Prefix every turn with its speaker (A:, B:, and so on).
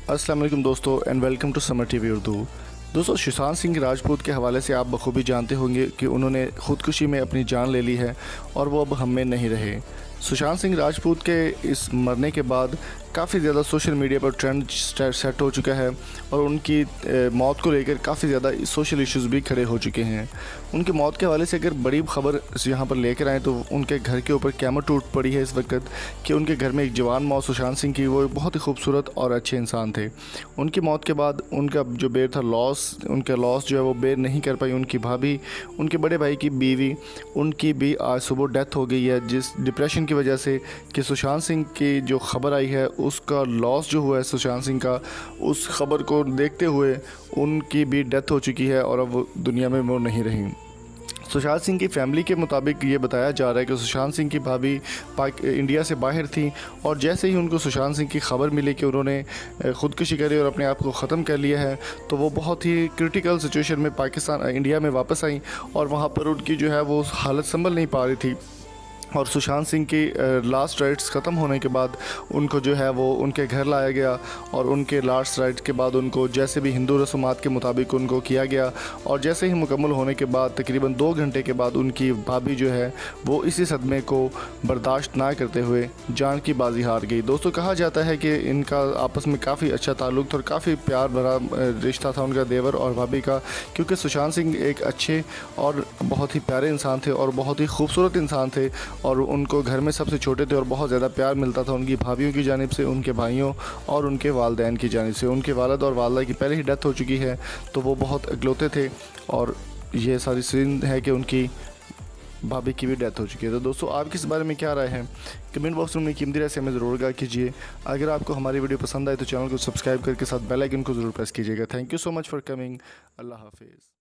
A: अस्सलाम वालेकुम दोस्तों and welcome to Samar TV Urdu. दोस्तों, सुशांत सिंह राजपूत के हवाले से आप बखूबी जानते होंगे कि उन्होंने ख़ुदकुशी में अपनी जान ले ली है और वो अब हम में नहीं रहे। सुशांत सिंह राजपूत के इस मरने के बाद काफ़ी ज़्यादा सोशल मीडिया पर ट्रेंड सेट हो चुका है और उनकी मौत को लेकर काफ़ी ज़्यादा सोशल इश्यूज़ भी खड़े हो चुके हैं। उनकी मौत के हवाले से अगर बड़ी ख़बर यहाँ पर लेकर आएँ तो उनके घर के ऊपर क़यामत टूट पड़ी है इस वक्त कि उनके घर में एक जवान मौत सुशांत सिंह की, वो बहुत ही खूबसूरत और अच्छे इंसान थे। उनकी मौत के बाद उनका जो बेर था उनका लॉस जो है वो बेर नहीं कर पाई उनकी भाभी, उनके बड़े भाई की बीवी, उनकी भी आज सुबह डेथ हो गई है जिस डिप्रेशन की वजह से कि सुशांत सिंह की जो ख़बर आई है उसका लॉस जो हुआ है सुशांत सिंह का, उस ख़बर को देखते हुए उनकी भी डेथ हो चुकी है और अब वो दुनिया में वो नहीं रही। सुशांत सिंह की फैमिली के मुताबिक ये बताया जा रहा है कि सुशांत सिंह की भाभी इंडिया से बाहर थी और जैसे ही उनको सुशांत सिंह की खबर मिली कि उन्होंने ख़ुदकुशी करी और अपने आप को ख़त्म कर लिया है तो वो बहुत ही क्रिटिकल सिचुएशन में इंडिया में वापस आई और वहाँ पर उनकी जो है वो हालत संभल नहीं पा रही थी। और सुशांत सिंह की लास्ट राइट्स ख़त्म होने के बाद उनको जो है वो उनके घर लाया गया और उनके लास्ट राइट्स के बाद उनको जैसे भी हिंदू रसूमात के मुताबिक उनको किया गया और जैसे ही मुकम्मल होने के बाद तकरीबन 2 घंटे के बाद उनकी भाभी जो है वो इसी सदमे को बर्दाश्त ना करते हुए जान की बाजी हार गई। दोस्तों, कहा जाता है कि इनका आपस में काफ़ी अच्छा ताल्लुक़ था और काफ़ी प्यार भरा रिश्ता था उनका देवर और भाभी का, क्योंकि सुशांत सिंह एक अच्छे और बहुत ही प्यारे इंसान थे और बहुत ही खूबसूरत इंसान थे और उनको घर में सबसे छोटे थे और बहुत ज़्यादा प्यार मिलता था उनकी भाभीयों की जानिब से, उनके भाइयों और उनके वालिदैन की जानिब से। उनके वालिद और वालिदा की पहले ही डेथ हो चुकी है तो वो बहुत इकलौते थे और ये सारी सीन है कि उनकी भाभी की भी डेथ हो चुकी है। तो दोस्तों, आपकी इस बारे में क्या राय है? कमेंट बॉक्स में कीमती राय से हमें ज़रूर आगाह कीजिए। अगर आपको हमारी वीडियो पसंद आए तो चैनल को सब्सक्राइब करके साथ बेल आइकन को ज़रूर प्रेस कीजिएगा। Thank you so much for coming. अल्लाह हाफिज़।